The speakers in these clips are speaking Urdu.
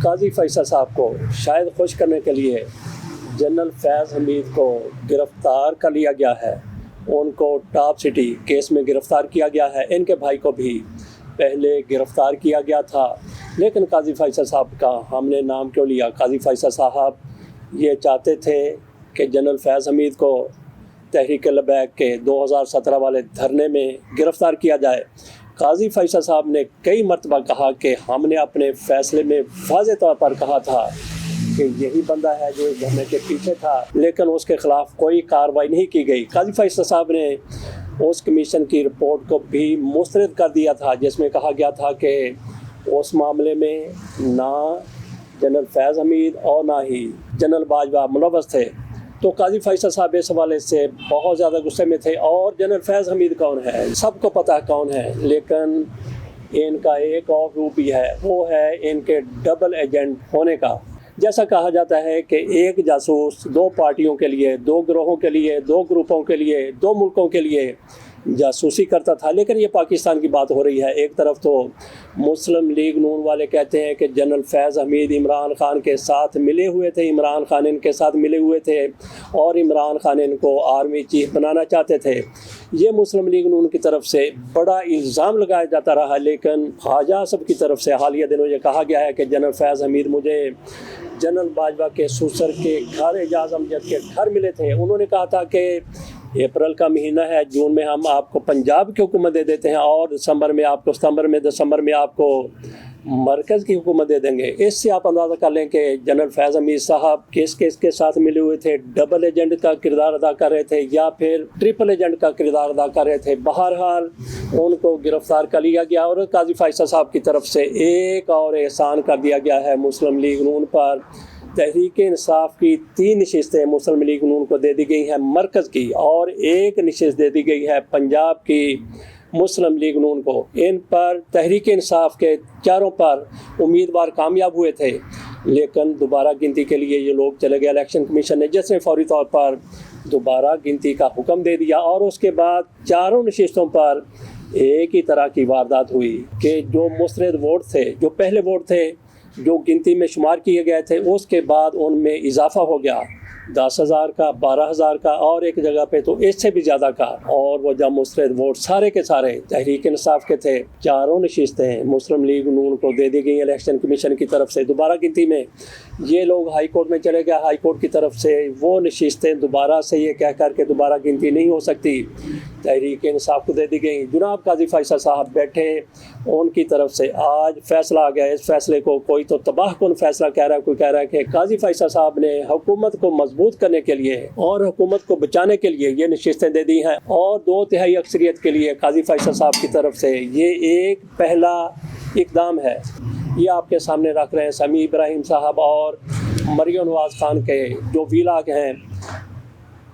قاضی فیصل صاحب کو شاید خوش کرنے کے لیے جنرل فیض حمید کو گرفتار کر لیا گیا ہے۔ ان کو ٹاپ سٹی کیس میں گرفتار کیا گیا ہے۔ ان کے بھائی کو بھی پہلے گرفتار کیا گیا تھا، لیکن قاضی فیصل صاحب کا ہم نے نام کیوں لیا؟ قاضی فیصل صاحب یہ چاہتے تھے کہ جنرل فیض حمید کو تحریک لبیک کے 2017 والے دھرنے میں گرفتار کیا جائے۔ قاضی فیصل صاحب نے کئی مرتبہ کہا کہ ہم نے اپنے فیصلے میں واضح طور پر کہا تھا کہ یہی بندہ ہے جو اس دھرنے کے پیچھے تھا، لیکن اس کے خلاف کوئی کارروائی نہیں کی گئی۔ قاضی فیصل صاحب نے اس کمیشن کی رپورٹ کو بھی مسترد کر دیا تھا، جس میں کہا گیا تھا کہ اس معاملے میں نہ جنرل فیض حمید اور نہ ہی جنرل باجوہ ملوث تھے۔ تو قاضی فیصل صاحب اس حوالے سے بہت زیادہ غصے میں تھے۔ اور جنرل فیض حمید کون ہے؟ سب کو پتہ کون ہے، لیکن ان کا ایک اور روپ بھی ہے، وہ ہے ان کے ڈبل ایجنٹ ہونے کا۔ جیسا کہا جاتا ہے کہ ایک جاسوس دو پارٹیوں کے لیے، دو گروہوں کے لیے، دو گروپوں کے لیے، دو ملکوں کے لیے جاسوسی کرتا تھا، لیکن یہ پاکستان کی بات ہو رہی ہے۔ ایک طرف تو مسلم لیگ نون والے کہتے ہیں کہ جنرل فیض حمید عمران خان کے ساتھ ملے ہوئے تھے، عمران خان ان کے ساتھ ملے ہوئے تھے اور عمران خان ان کو آرمی چیف بنانا چاہتے تھے۔ یہ مسلم لیگ نون کی طرف سے بڑا الزام لگایا جاتا رہا، لیکن خواجہ اعصم کی طرف سے حالیہ دنوں یہ کہا گیا ہے کہ جنرل فیض حمید مجھے جنرل باجوہ کے سسر کے گھر، اعجاز امجد کے گھر ملے تھے۔ انہوں نے کہا تھا کہ اپریل کا مہینہ ہے، جون میں ہم آپ کو پنجاب کی حکومت دے دیتے ہیں اور دسمبر میں آپ کو مرکز کی حکومت دے دیں گے۔ اس سے آپ اندازہ کر لیں کہ جنرل فیض حمید صاحب کس کے ساتھ ملے ہوئے تھے، ڈبل ایجنٹ کا کردار ادا کر رہے تھے یا پھر ٹرپل ایجنٹ کا کردار ادا کر رہے تھے۔ بہرحال ان کو گرفتار کر لیا گیا اور قاضی فیصل صاحب کی طرف سے ایک اور احسان کر دیا گیا ہے مسلم لیگ نون پر۔ تحریک انصاف کی 3 نشستیں مسلم لیگ نون کو دے دی گئی ہیں مرکز کی، اور 1 نشست دے دی گئی ہے پنجاب کی مسلم لیگ نون کو۔ ان پر تحریک انصاف کے 4 پر امیدوار کامیاب ہوئے تھے، لیکن دوبارہ گنتی کے لیے یہ لوگ چلے گئے الیکشن کمیشن نے، جس نے فوری طور پر دوبارہ گنتی کا حکم دے دیا، اور اس کے بعد 4 نشستوں پر ایک ہی طرح کی واردات ہوئی کہ جو مسترد ووٹ تھے، جو پہلے ووٹ تھے جو گنتی میں شمار کیے گئے تھے، اس کے بعد ان میں اضافہ ہو گیا 10,000 کا، 12,000 کا، اور ایک جگہ پہ تو اس سے بھی زیادہ کا، اور وہ جب مسترد ووٹ سارے کے سارے تحریک انصاف کے تھے، 4 نشستیں مسلم لیگ نون کو دے دی گئی الیکشن کمیشن کی طرف سے۔ دوبارہ گنتی میں یہ لوگ ہائی کورٹ میں چلے گئے، ہائی کورٹ کی طرف سے وہ نشستیں دوبارہ سے یہ کہہ کر کے دوبارہ گنتی نہیں ہو سکتی، تحریک انصاف کو دے دی گئی۔ جناب قاضی فیصل صاحب بیٹھے، ان کی طرف سے آج فیصلہ آ گیا۔ اس فیصلے کو کوئی تو تباہ کن فیصلہ کہہ رہا ہے، کوئی کہہ رہا ہے کہ قاضی فیصل صاحب نے حکومت کو مضبوط کرنے کے لیے اور حکومت کو بچانے کے لیے یہ نشستیں دے دی ہیں، اور 2/3 اکثریت کے لیے قاضی فیصل صاحب کی طرف سے یہ ایک پہلا اقدام ہے۔ یہ آپ کے سامنے رکھ رہے ہیں سمیع ابراہیم صاحب اور مریم نواز خان کے جو ویلاگ ہیں،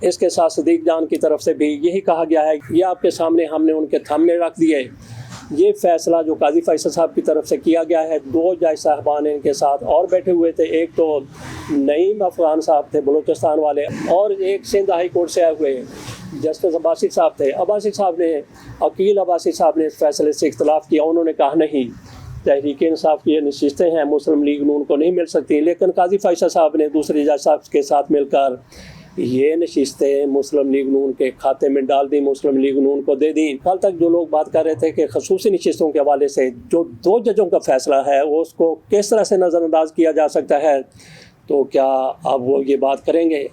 اس کے ساتھ صدیق جان کی طرف سے بھی یہی کہا گیا ہے۔ یہ آپ کے سامنے ہم نے ان کے تھامنے رکھ دیے۔ یہ فیصلہ جو قاضی فیصل صاحب کی طرف سے کیا گیا ہے، 2 جج صاحبان ان کے ساتھ اور بیٹھے ہوئے تھے، ایک تو نعیم افغان صاحب تھے بلوچستان والے، اور ایک سندھ ہائی کورٹ سے آئے ہوئے جسٹس عباسی صاحب تھے۔ عقیل عباسی صاحب نے اس فیصلے سے اختلاف کیا، انہوں نے کہا نہیں، تحریک انصاف کی یہ نشستیں ہیں مسلم لیگ نون کو نہیں مل سکتی، لیکن قاضی فیصل صاحب نے دوسرے جج صاحب کے ساتھ مل کر یہ نشستیں مسلم لیگ نون کے کھاتے میں ڈال دی، مسلم لیگ نون کو دے دیں۔ کل تک جو لوگ بات کر رہے تھے کہ خصوصی نشستوں کے حوالے سے جو 2 ججوں کا فیصلہ ہے اس کو کس طرح سے نظر انداز کیا جا سکتا ہے، تو کیا اب وہ یہ بات کریں گے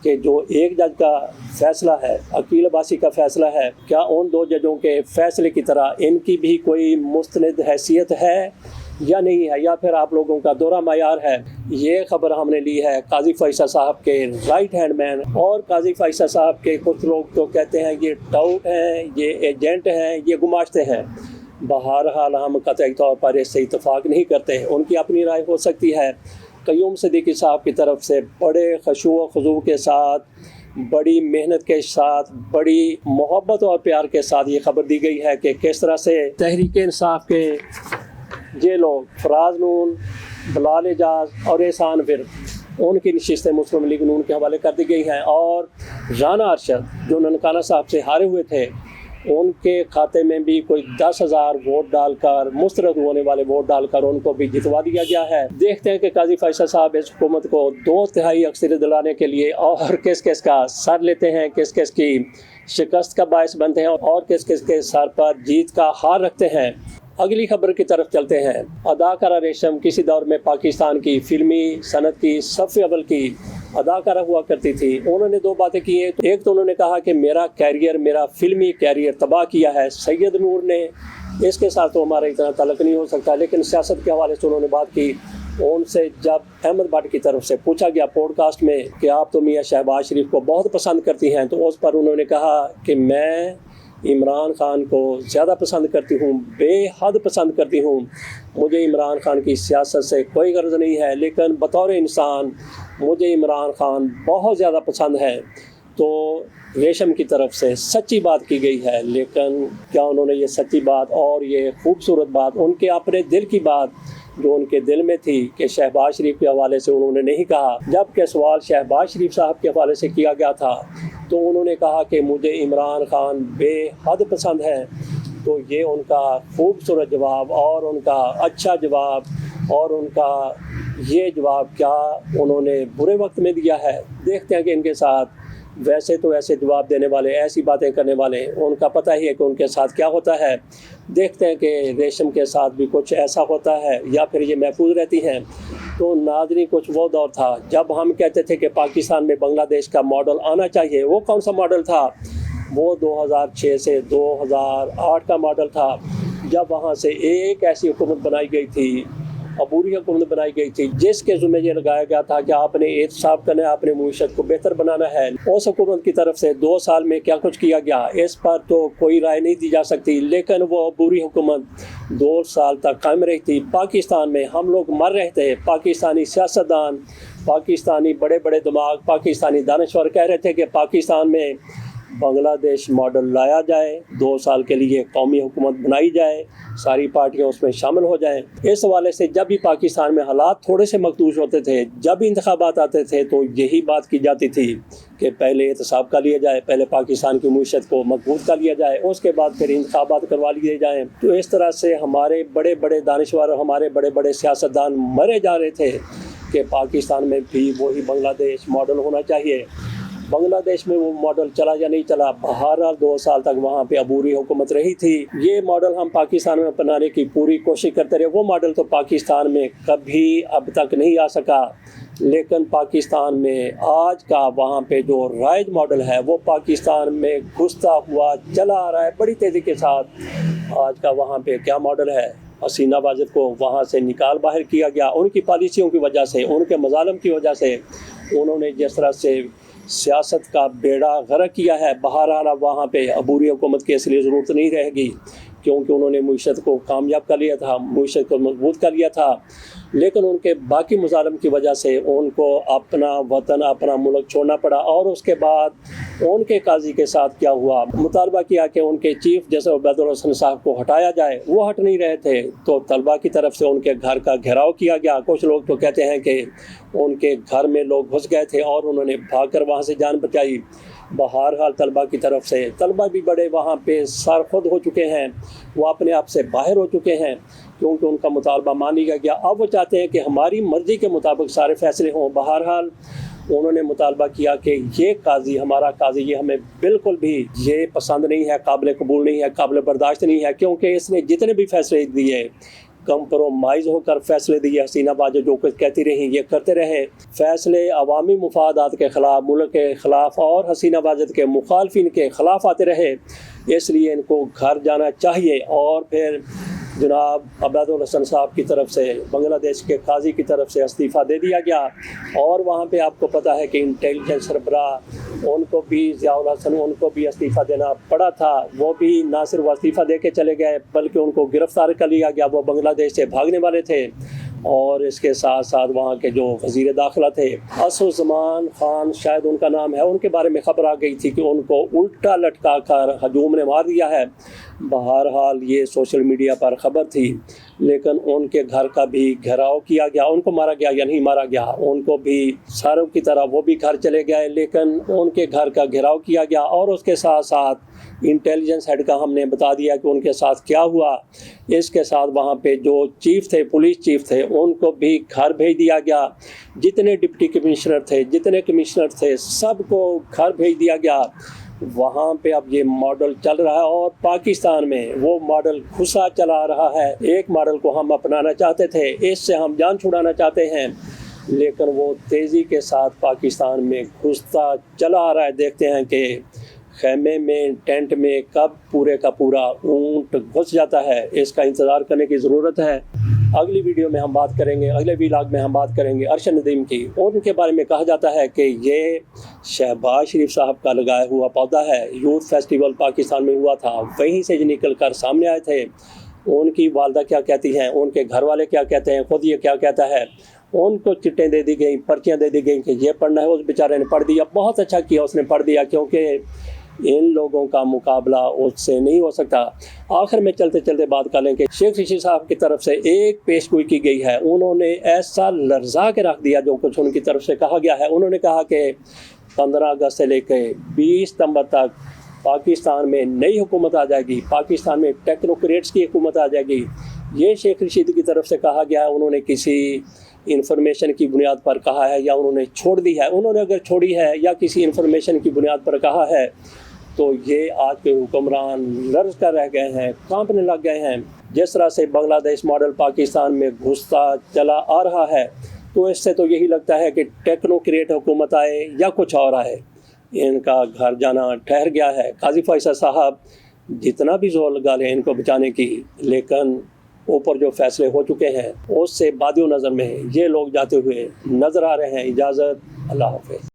کہ جو ایک جج کا فیصلہ ہے، عقیل عباسی کا فیصلہ ہے، کیا ان 2 ججوں کے فیصلے کی طرح ان کی بھی کوئی مستند حیثیت ہے یا نہیں ہے، یا پھر آپ لوگوں کا دورہ معیار ہے؟ یہ خبر ہم نے لی ہے قاضی فیصل صاحب کے رائٹ ہینڈ مین، اور قاضی فیصل صاحب کے کچھ لوگ تو کہتے ہیں یہ ٹاؤٹ ہیں، یہ ایجنٹ ہیں، یہ گماشتے ہیں۔ بہرحال ہم قطعی طور پر اس سے اتفاق نہیں کرتے، ان کی اپنی رائے ہو سکتی ہے۔ قیوم صدیقی صاحب کی طرف سے بڑے خشوع و خضوع کے ساتھ، بڑی محنت کے ساتھ، بڑی محبت اور پیار کے ساتھ یہ خبر دی گئی ہے کہ کس طرح سے تحریک انصاف کے یہ لوگ فراز نون، بلال اعجاز اور احسان ورد، ان کی نشستیں مسلم لیگ نون کے حوالے کر دی گئی ہیں، اور رانا ارشد جو ننکانہ صاحب سے ہارے ہوئے تھے، ان کے کھاتے میں بھی کوئی 10,000 ووٹ ڈال کر، مسترد ہونے والے ووٹ ڈال کر ان کو بھی جتوا دیا گیا ہے۔ دیکھتے ہیں کہ قاضی فیصل صاحب اس حکومت کو 2/3 اکثریت دلانے کے لیے اور کس کس کا سر لیتے ہیں، کس کس کی شکست کا باعث بنتے ہیں اور کس کس کے سر پر جیت کا ہار رکھتے ہیں۔ اگلی خبر کی طرف چلتے ہیں۔ اداکارہ ریشم کسی دور میں پاکستان کی فلمی صنعت کی صف اول کی اداکارہ ہوا کرتی تھی۔ انہوں نے 2 باتیں کی ہیں۔ ایک تو انہوں نے کہا کہ میرا فلمی کیریئر تباہ کیا ہے سید نور نے، اس کے ساتھ تو ہمارا اتنا تعلق نہیں ہو سکتا، لیکن سیاست کے حوالے سے انہوں نے بات کی۔ ان سے جب احمد بٹ کی طرف سے پوچھا گیا پوڈ کاسٹ میں کہ آپ تو میاں شہباز شریف کو بہت پسند کرتی ہیں، تو اس پر انہوں نے کہا کہ میں عمران خان کو زیادہ پسند کرتی ہوں، بے حد پسند کرتی ہوں۔ مجھے عمران خان کی سیاست سے کوئی غرض نہیں ہے، لیکن بطور انسان مجھے عمران خان بہت زیادہ پسند ہے۔ تو ریشم کی طرف سے سچی بات کی گئی ہے، لیکن کیا انہوں نے یہ سچی بات اور یہ خوبصورت بات، ان کے اپنے دل کی بات جو ان کے دل میں تھی کہ شہباز شریف کے حوالے سے انہوں نے نہیں کہا؟ جبکہ سوال شہباز شریف صاحب کے حوالے سے کیا گیا تھا تو انہوں نے کہا کہ مجھے عمران خان بے حد پسند ہے۔ تو یہ ان کا خوبصورت جواب اور ان کا اچھا جواب اور ان کا یہ جواب کیا انہوں نے برے وقت میں دیا ہے۔ دیکھتے ہیں کہ ان کے ساتھ ویسے تو ایسے جواب دینے والے، ایسی باتیں کرنے والے، ان کا پتہ ہی ہے کہ ان کے ساتھ کیا ہوتا ہے۔ دیکھتے ہیں کہ ریشم کے ساتھ بھی کچھ ایسا ہوتا ہے یا پھر یہ محفوظ رہتی ہیں۔ تو ناظرین، کچھ وہ دور تھا جب ہم کہتے تھے کہ پاکستان میں بنگلہ دیش کا ماڈل آنا چاہیے۔ وہ کون سا ماڈل تھا؟ وہ 2006 سے 2008 کا ماڈل تھا، جب وہاں سے ایک ایسی حکومت بنائی گئی تھی، عبوری حکومت بنائی گئی تھی، جس کے ذمہ یہ لگایا گیا تھا کہ آپ نے احتساب کرنا ہے، اپنے معیشت کو بہتر بنانا ہے۔ اس حکومت کی طرف سے 2 سال میں کیا کچھ کیا گیا اس پر تو کوئی رائے نہیں دی جا سکتی، لیکن وہ عبوری حکومت 2 سال تک قائم رہی تھی۔ پاکستان میں ہم لوگ مر رہے تھے، پاکستانی سیاستدان، پاکستانی بڑے بڑے دماغ، پاکستانی دانشور کہہ رہے تھے کہ پاکستان میں بنگلہ دیش ماڈل لایا جائے، 2 سال کے لیے قومی حکومت بنائی جائے، ساری پارٹیاں اس میں شامل ہو جائیں۔ اس حوالے سے جب بھی پاکستان میں حالات تھوڑے سے مخدوش ہوتے تھے، جب بھی انتخابات آتے تھے، تو یہی بات کی جاتی تھی کہ پہلے احتساب کر لیا جائے، پہلے پاکستان کی معیشت کو مضبوط کر لیا جائے، اس کے بعد پھر انتخابات کروا لیے جائیں۔ تو اس طرح سے ہمارے بڑے بڑے دانشور اور ہمارے بڑے بڑے سیاستدان مرے جا رہے تھے کہ پاکستان میں بھی وہی بنگلہ دیش ماڈل ہونا چاہیے۔ بنگلہ دیش میں وہ ماڈل چلا یا نہیں چلا، بہرحال 2 سال تک وہاں پہ عبوری حکومت رہی تھی۔ یہ ماڈل ہم پاکستان میں اپنانے کی پوری کوشش کرتے رہے، وہ ماڈل تو پاکستان میں کبھی اب تک نہیں آ سکا، لیکن پاکستان میں آج کا وہاں پہ جو رائج ماڈل ہے وہ پاکستان میں گھستا ہوا چلا آ رہا ہے بڑی تیزی کے ساتھ۔ آج کا وہاں پہ کیا ماڈل ہے؟ حسینہ واجد کو وہاں سے نکال باہر کیا گیا، ان کی پالیسیوں کی وجہ سے، ان کے مظالم کی وجہ سے، انہوں نے جس طرح سے سیاست کا بیڑا غرق کیا ہے۔ بہرحال اب وہاں پہ عبوری حکومت کی اس لیے ضرورت نہیں رہے گی، کیونکہ انہوں نے معیشت کو کامیاب کر لیا تھا، معیشت کو مضبوط کر لیا تھا، لیکن ان کے باقی مظالم کی وجہ سے ان کو اپنا وطن، اپنا ملک چھوڑنا پڑا۔ اور اس کے بعد ان کے قاضی کے ساتھ کیا ہوا؟ مطالبہ کیا کہ ان کے چیف جیسے عبید الحسن صاحب کو ہٹایا جائے، وہ ہٹ نہیں رہے تھے، تو طلبہ کی طرف سے ان کے گھر کا گھیراؤ کیا گیا۔ کچھ لوگ تو کہتے ہیں کہ ان کے گھر میں لوگ گھس گئے تھے اور انہوں نے بھاگ کر وہاں سے جان بچائی۔ بہرحال طلبہ کی طرف سے، طلبہ بھی بڑے وہاں پہ سرخود ہو چکے ہیں، وہ اپنے آپ سے باہر ہو چکے ہیں، کیونکہ ان کا مطالبہ مان لیا گیا۔ اب وہ چاہتے ہیں کہ ہماری مرضی کے مطابق سارے فیصلے ہوں۔ بہرحال انہوں نے مطالبہ کیا کہ یہ قاضی، ہمارا قاضی، یہ ہمیں بالکل بھی یہ پسند نہیں ہے، قابل قبول نہیں ہے، قابل برداشت نہیں ہے، کیونکہ اس نے جتنے بھی فیصلے دیے کمپرومائز ہو کر فیصلے دیے۔ حسینہ واجد جو کچھ کہتی رہیں یہ کرتے رہے، فیصلے عوامی مفادات کے خلاف، ملک کے خلاف اور حسینہ واجد کے مخالفین کے خلاف آتے رہے، اس لیے ان کو گھر جانا چاہیے۔ اور پھر جناب عبید الحسن صاحب کی طرف سے، بنگلہ دیش کے قاضی کی طرف سے استعفیٰ دے دیا گیا، اور وہاں پہ آپ کو پتہ ہے کہ انٹیلیجنس سربراہ ان کو بھی، ضیاء الحسن، ان کو بھی استعفیٰ دینا پڑا تھا۔ وہ بھی نہ صرف استعفیٰ دے کے چلے گئے بلکہ ان کو گرفتار کر لیا گیا، وہ بنگلہ دیش سے بھاگنے والے تھے۔ اور اس کے ساتھ ساتھ وہاں کے جو وزیر داخلہ تھے اسدالزمان خان شاید ان کا نام ہے، ان کے بارے میں خبر آ گئی تھی کہ ان کو الٹا لٹکا کر ہجوم نے مار دیا ہے۔ بہرحال یہ سوشل میڈیا پر خبر تھی، لیکن ان کے گھر کا بھی گھیراؤ کیا گیا. ان کو مارا گیا یا نہیں مارا گیا, ان کو بھی ساروں کی طرح وہ بھی گھر چلے گئے, لیکن ان کے گھر کا گھیراؤ کیا گیا. اور اس کے ساتھ ساتھ انٹیلیجنس ہیڈ کا ہم نے بتا دیا کہ ان کے ساتھ کیا ہوا. اس کے ساتھ وہاں پہ جو چیف تھے, پولیس چیف تھے, ان کو بھی گھر بھیج دیا گیا. جتنے ڈپٹی کمشنر تھے, جتنے کمشنر تھے, سب کو گھر بھیج دیا گیا. وہاں پہ اب یہ ماڈل چل رہا ہے اور پاکستان میں وہ ماڈل گھسا چلا رہا ہے. ایک ماڈل کو ہم اپنانا چاہتے تھے, اس سے ہم جان چھڑانا چاہتے ہیں, لیکن وہ تیزی کے ساتھ پاکستان میں گھستا چلا آ رہا ہے. دیکھتے ہیں کہ خیمے میں, ٹینٹ میں کب پورے کا پورا اونٹ گھس جاتا ہے. اس کا انتظار کرنے کی ضرورت ہے. اگلی ویڈیو میں ہم بات کریں گے, اگلے ویلاگ میں ہم بات کریں گے ارشد ندیم کی. اور ان کے بارے میں کہا جاتا ہے کہ یہ شہباز شریف صاحب کا لگایا ہوا پودا ہے. یوتھ فیسٹیول پاکستان میں ہوا تھا, وہیں سے نکل کر سامنے آئے تھے. ان کی والدہ کیا کہتی ہیں, ان کے گھر والے کیا کہتے ہیں, خود یہ کیا کہتا ہے. ان کو چٹیں دے دی گئیں, پرچیاں دے دی گئیں کہ یہ پڑھنا ہے. اس بیچارے نے پڑھ دیا, بہت اچھا کیا اس نے پڑھ دیا, کیونکہ ان لوگوں کا مقابلہ اس سے نہیں ہو سکتا. آخر میں چلتے چلتے بات کر لیں کہ شیخ رشید صاحب کی طرف سے ایک پیش گوئی کی گئی ہے. انہوں نے ایسا لرزا کے رکھ دیا جو کچھ ان کی طرف سے کہا گیا ہے. انہوں نے کہا کہ 15 اگست سے لے کے 20 ستمبر تک پاکستان میں نئی حکومت آ جائے گی, پاکستان میں ٹیکنوکریٹس کی حکومت آ جائے گی. یہ شیخ رشید کی طرف سے کہا گیا ہے. انہوں نے کسی انفارمیشن کی بنیاد پر کہا ہے یا انہوں نے چھوڑ دی ہے. انہوں نے اگر چھوڑی ہے یا کسی انفارمیشن کی بنیاد پر کہا ہے تو یہ آج کے حکمران لرز کر رہ گئے ہیں, کانپنے لگ گئے ہیں. جس طرح سے بنگلہ دیش ماڈل پاکستان میں گھستا چلا آ رہا ہے, تو اس سے تو یہی لگتا ہے کہ ٹیکنوکریٹ حکومت آئے یا کچھ اور آئے. ان کا گھر جانا ٹھہر گیا ہے. قاضی فیصل صاحب جتنا بھی زور لگا لیں ان کو بچانے کی, لیکن اوپر جو فیصلے ہو چکے ہیں اس سے بادی و نظر میں یہ لوگ جاتے ہوئے نظر آ رہے ہیں. اجازت, اللہ حافظ.